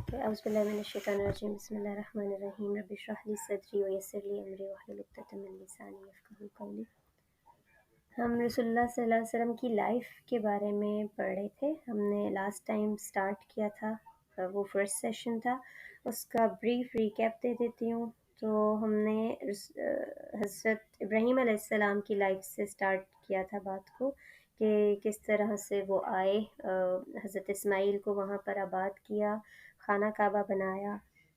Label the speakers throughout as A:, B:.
A: أعوذ بالله من الشيطان الرجيم بسم الله الرحمن الرحيم رب اشرح لي صدري ويسر لي أمري واحلل عقدة من لساني يفقهوا قولي۔ हम रसूलुल्लाह सल्लल्लाहु अलैहि वसल्लम की लाइफ के बारे में पढ़ रहे थे। हमने लास्ट टाइम स्टार्ट किया था, वो फर्स्ट सेशन था, उसका ब्रीफ रिकैप दे देती हूँ। तो हमने हज़रत इब्राहीम अलैहिस्सलाम की लाइफ से स्टार्ट किया था बात को कि किस तरह से वो आए, हज़रत इस्माईल को वहाँ पर आबाद किया, खाना काबा बनाया,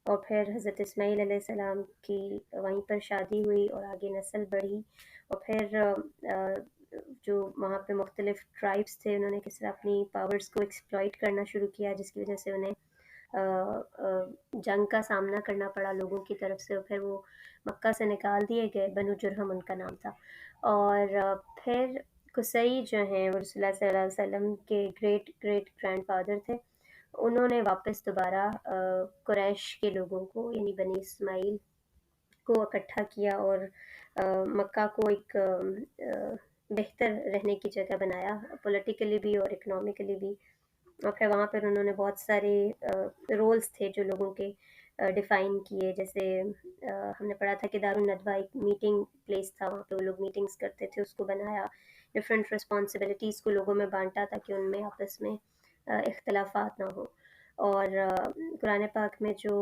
A: और फिर हज़रत इस्माईल अलैहिस्सलाम की वहीं पर शादी हुई और आगे नस्ल बढ़ी। और फिर जो वहाँ पे मुख्तलिफ़ ट्राइब्स थे, उन्होंने किस तरह अपनी पावर्स को एक्सप्लॉइट करना शुरू किया, जिसकी वजह से उन्हें जंग का सामना करना पड़ा लोगों की तरफ से, और फिर वो मक्का से निकाल दिए गए। बनु जुरहम उनका नाम था। और फिर कुसई जो हैं वो रसूलुल्लाह सल्लल्लाहु अलैहि वसल्लम के ग्रेट ग्रेट ग्रैंडफादर थे। उन्होंने वापस दोबारा कुरैश के लोगों को यानी बनी इस्माइल को इकट्ठा किया और मक्का को एक बेहतर रहने की जगह बनाया, पॉलिटिकली भी और इकोनॉमिकली भी। और फिर वहाँ पर उन्होंने बहुत सारे रोल्स थे जो लोगों के डिफ़ाइन किए। जैसे हमने पढ़ा था कि दारुन नदवा एक मीटिंग प्लेस था, वहाँ पे वो लोग मीटिंग्स करते थे, उसको बनाया। डिफरेंट रिस्पॉन्सिबिलिटीज़ को लोगों में बांटा ताकि उनमें आपस में इख्तलाफात ना हो। और कुरान पाक में जो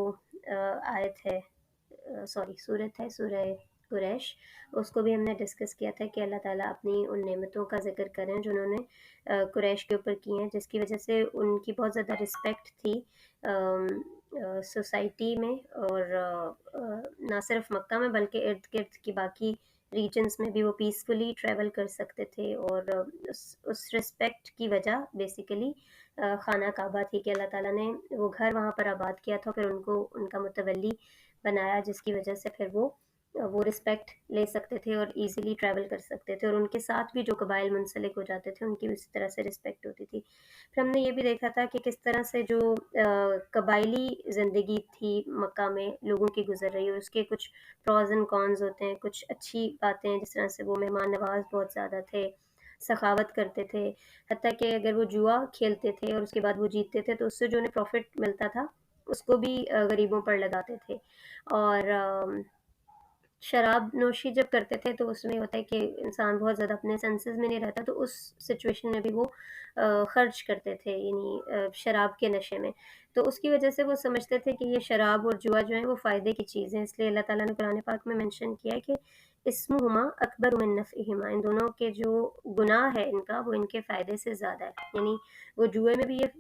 A: आयत है, सॉरी सूरत है, सूरह कुरैश, उसको भी हमने डिस्कस किया था कि अल्लाह ताला अपनी उन नेमतों का ज़िक्र करें जो उन्होंने कुरैश के ऊपर की हैं, जिसकी वजह से उनकी बहुत ज़्यादा रिस्पेक्ट थी सोसाइटी में, और ना सिर्फ मक्का में बल्कि इर्द गिर्द की बाकी रीजन्स में भी वो पीसफुली ट्रैवल कर सकते थे। और उस रिस्पेक्ट की वजह बेसिकली खाना काबा थी कि अल्लाह ताला ने वो घर वहाँ पर आबाद किया था, फिर उनको उनका मुतवल्ली बनाया, जिसकी वजह से फिर वो रिस्पेक्ट ले सकते थे और इजीली ट्रैवल कर सकते थे, और उनके साथ भी जो कबाइल मुंसलिक हो जाते थे उनकी उसी तरह से रिस्पेक्ट होती थी। फिर हमने ये भी देखा था कि किस तरह से जो कबाइली ज़िंदगी थी मक्का में लोगों की गुजर रही है, और उसके कुछ प्रॉज एंड कॉन्स होते हैं, कुछ अच्छी बातें हैं, जिस तरह से वो मेहमान नवाज बहुत ज़्यादा थे, सखावत करते थे, हत्ता कि अगर वो जुआ खेलते थे और उसके बाद वो जीतते थे तो उससे जो उन्हें प्रॉफिट मिलता था उसको भी गरीबों पर लगाते थे। और शराब नोशी जब करते थे तो उसमें होता है कि इंसान बहुत ज़्यादा अपने सेंसेस में नहीं रहता, तो उस सिचुएशन में भी वो खर्च करते थे, यानी शराब के नशे में। तो उसकी वजह से वो समझते थे कि ये शराब और जुआ जो है वो फ़ायदे की चीज़ है, इसलिए अल्लाह ताला ने कुरान पाक में मेंशन किया है कि इस्मुहुमा अकबर मिन नफ़इहिमा, इन दोनों के जो गुनाह है इनका वो इनके फ़ायदे से ज़्यादा है। यानी वो जुए में भी ये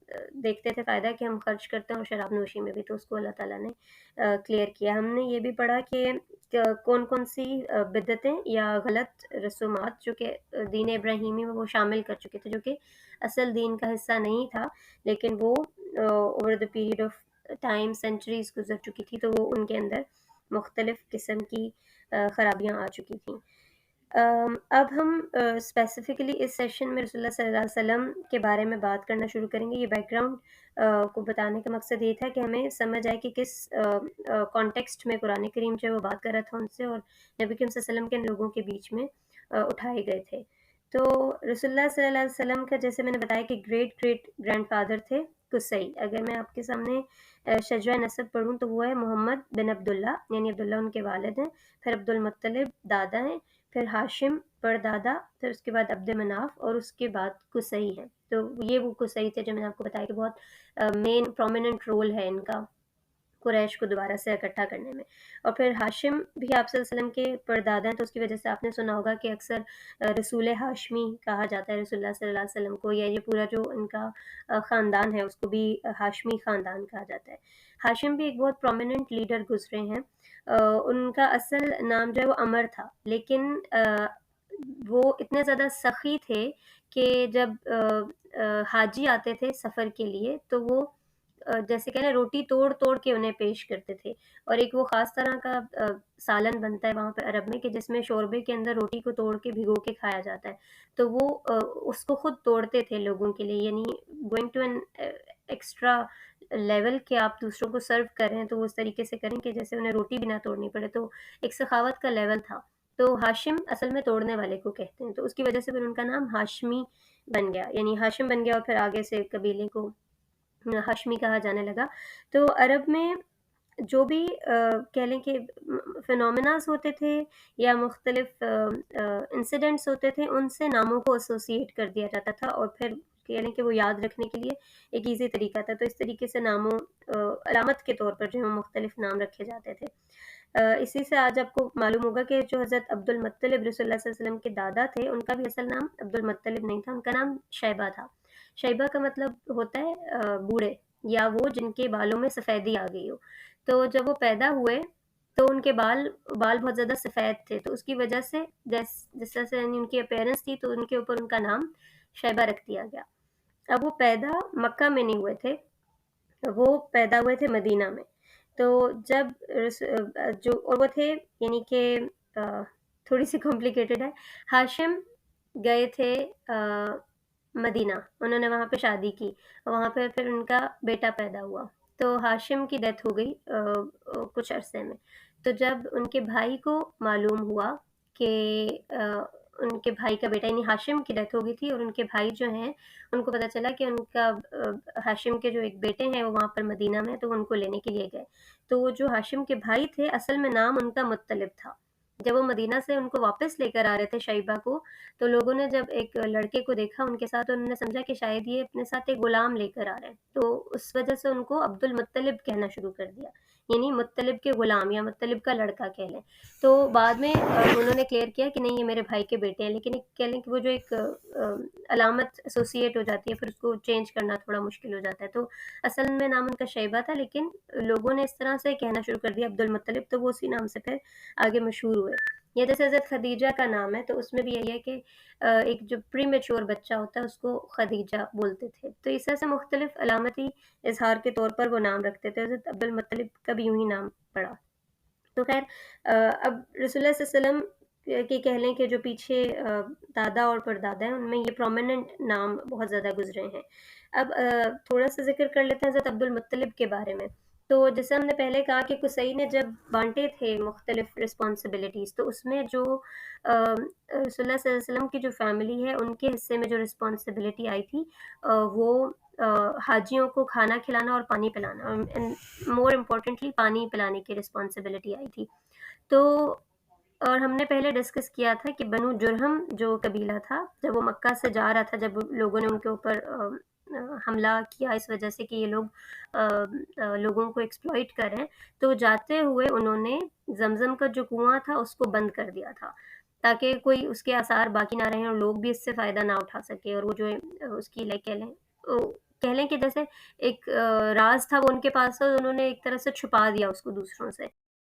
A: देखते थे फ़ायदा कि हम खर्च करते हैं, और शराब नोशी में भी, तो उसको अल्लाह ताला ने क्लियर किया। हमने ये भी पढ़ा कि कौन-कौन सी बिदअतें या गलत रसूमात जो कि दीन इब्राहीमी में वो शामिल कर चुके थे, जो कि असल दीन का हिस्सा नहीं था, लेकिन वो over the period of time centuries गुज़र चुकी थी, तो वो उनके अंदर मुख्तलिफ़ किस्म की ख़राबियाँ आ चुकी थीं। अब हम स्पेसिफ़िकली इस सेशन में रसूलुल्लाह सल्लल्लाहु अलैहि वसल्लम के बारे में बात करना शुरू करेंगे। ये बैकग्राउंड को बताने का मकसद ये था कि हमें समझ आए कि किस कॉन्टेक्स्ट में कुरान करीम जो है वो बात कर रहा था उनसे, और नबी करीम सल्लल्लाहु अलैहि वसल्लम के लोगों के बीच में उठाए गए थे। तो रसूलुल्लाह सल्लल्लाहु अलैहि वसल्लम का, जैसे मैंने बताया कि ग्रेट ग्रेट ग्रैंडफ़ादर थे कुसई। अगर मैं आपके सामने शजरा नसब पढ़ूँ तो वो है मोहम्मद बिन अब्दुल्ला, यानी अब्दुल्ला उनके वालिद हैं, फिर अब्दुल मुत्तलिब दादा हैं, फिर हाशिम परदादा, फिर उसके बाद अब्द मनाफ, और उसके बाद कुसई है। तो ये वो कुसई थे जो मैंने आपको बताया कि बहुत मेन प्रोमिनेंट रोल है इनका कुरैश को दोबारा से इकट्ठा करने में। और फिर हाशिम भी आप सल्लल्लाहु अलैहि वसल्लम के परदादा हैं, तो उसकी वजह से आपने सुना होगा कि अक्सर रसूल हाशमी कहा जाता है रसूलुल्लाह सल्लल्लाहु अलैहि वसल्लम को, या ये पूरा जो इनका ख़ानदान है उसको भी हाशमी ख़ानदान कहा जाता है। हाशिम भी एक बहुत प्रोमिनेंट लीडर गुजरे हैं। उनका असल नाम जो है वो अमर था, लेकिन वो इतने ज़्यादा सख़ी थे कि जब हाजी आते थे सफ़र के लिए तो वो जैसे कह लें रोटी तोड़-तोड़ के उन्हें पेश करते थे। और एक वो ख़ास तरह का सालन बनता है वहाँ पे अरब में कि जिसमें शोरबे के अंदर रोटी को तोड़ के भिगो के खाया जाता है। तो वो उसको खुद तोड़ते थे लोगों के लिए, यानी going to an extra level कि आप दूसरों को सर्व कर रहे हैं तो वो उस तरीके से करें कि जैसे उन्हें रोटी भी ना तोड़नी पड़े, तो एक सखावत का लेवल था। तो हाशिम असल में तोड़ने वाले को कहते हैं, तो उसकी वजह से फिर उनका नाम हाशमी बन गया, यानी हाशिम बन गया, और फिर आगे से कबीले को ہاشمی کہا جانے لگا۔ تو عرب میں جو بھی کہہ لیں کہ فینومیناز ہوتے تھے یا مختلف انسیڈنٹس ہوتے تھے، ان سے ناموں کو ایسوسیٹ کر دیا جاتا تھا، اور پھر کہہ لیں کہ وہ یاد رکھنے کے لیے ایک ایزی طریقہ تھا۔ تو اس طریقے سے ناموں علامت کے طور پر جو ہے مختلف نام رکھے جاتے تھے۔ اسی سے آج آپ کو معلوم ہوگا کہ جو حضرت عبد المطلب رسول اللہ صلی اللہ علیہ وسلم کے دادا تھے، ان کا بھی اصل نام عبد المطلب نہیں تھا، ان کا نام شیبہ تھا۔ شیبہ کا مطلب ہوتا ہے بوڑھے، یا وہ جن کے بالوں میں سفیدی آ گئی ہو۔ تو جب وہ پیدا ہوئے تو ان کے بال بہت زیادہ سفید تھے، تو اس کی وجہ سے جس طرح سے یعنی ان کی اپیرنس تھی، تو ان کے اوپر ان کا نام شیبہ رکھ دیا گیا۔ اب وہ پیدا مکہ میں نہیں ہوئے تھے، وہ پیدا ہوئے تھے مدینہ میں۔ تو جب جو اور وہ تھے یعنی کہ تھوڑی سی کمپلیکیٹڈ ہے۔ ہاشم گئے تھے مدینہ، انہوں نے وہاں پہ شادی کی، وہاں پہ پھر ان کا بیٹا پیدا ہوا۔ تو ہاشم کی ڈیتھ ہو گئی کچھ عرصے میں۔ تو جب ان کے بھائی کو معلوم ہوا کہ ان کے بھائی کا بیٹا یعنی ہاشم کی ڈیتھ ہو گئی تھی، اور ان کے بھائی جو ہیں ان کو پتہ چلا کہ ان کا ہاشم کے جو ایک بیٹے ہیں وہ وہاں پر مدینہ میں، تو وہ ان کو لینے کے لیے گئے۔ تو وہ جو ہاشم کے بھائی تھے، اصل میں نام ان کا مطلب تھا۔ جب وہ مدینہ سے ان کو واپس لے کر آ رہے تھے شیبہ کو، تو لوگوں نے جب ایک لڑکے کو دیکھا ان کے ساتھ، انہوں نے سمجھا کہ شاید یہ اپنے ساتھ ایک غلام لے کر آ رہے ہیں، تو اس وجہ سے ان کو عبد المطلب کہنا شروع کر دیا، یعنی مطلب کے غلام یا مطلب کا لڑکا کہہ لیں۔ تو بعد میں انہوں نے کلیئر کیا کہ نہیں، یہ میرے بھائی کے بیٹے ہیں، لیکن ایک کہہ لیں کہ وہ جو ایک علامت ایسوسیٹ ہو جاتی ہے، پھر اس کو چینج کرنا تھوڑا مشکل ہو جاتا ہے۔ تو اصل میں نام ان کا شیبہ تھا، لیکن لوگوں نے اس طرح سے کہنا شروع کر دیا عبد المطلب، تو وہ اسی نام سے پھر آگے مشہور ہوئے۔ یا جیسے حضرت خدیجہ کا نام ہے، تو اس میں بھی یہی ہے کہ ایک جو پری میچور بچہ ہوتا ہے اس کو خدیجہ بولتے تھے۔ تو اس طرح سے مختلف علامتی اظہار کے طور پر وہ نام رکھتے تھے۔ حضرت عبد المطلب کا بھی یوں ہی نام پڑا۔ تو خیر اب رسول اللہ صلی اللہ علیہ وسلم کے کہہ لیں کہ جو پیچھے دادا اور پردادا ہیں، ان میں یہ پرومیننٹ نام بہت زیادہ گزرے ہیں۔ اب تھوڑا سا ذکر کر لیتے ہیں حضرت عبد المطلب کے بارے میں۔ تو جیسے ہم نے پہلے کہا کہ قصی نے جب بانٹے تھے مختلف رسپانسبلٹیز، تو اس میں جو رسول اللہ صلی اللہ علیہ وسلم کی جو فیملی ہے، ان کے حصے میں جو رسپانسبلٹی آئی تھی وہ حاجیوں کو کھانا کھلانا اور پانی پلانا، مور امپورٹنٹلی پانی پلانے کی رسپانسبلٹی آئی تھی۔ تو اور ہم نے پہلے ڈسکس کیا تھا کہ بنو جرہم جو قبیلہ تھا، جب وہ مکہ سے جا رہا تھا، جب لوگوں نے ان کے اوپر حملہ کیا اس وجہ سے کہ یہ لوگ لوگوں کو ایکسپلائٹ کر رہے ہیں، تو جاتے ہوئے انہوں نے زمزم کا جو کنواں تھا اس کو بند کر دیا تھا، تاکہ کوئی اس کے آثار باقی نہ رہیں اور لوگ بھی اس سے فائدہ نہ اٹھا سکے۔ اور وہ جو اس کی کہہ لیں کہ جیسے ایک راز تھا وہ ان کے پاس تھا، انہوں نے ایک طرح سے چھپا دیا اس کو دوسروں سے۔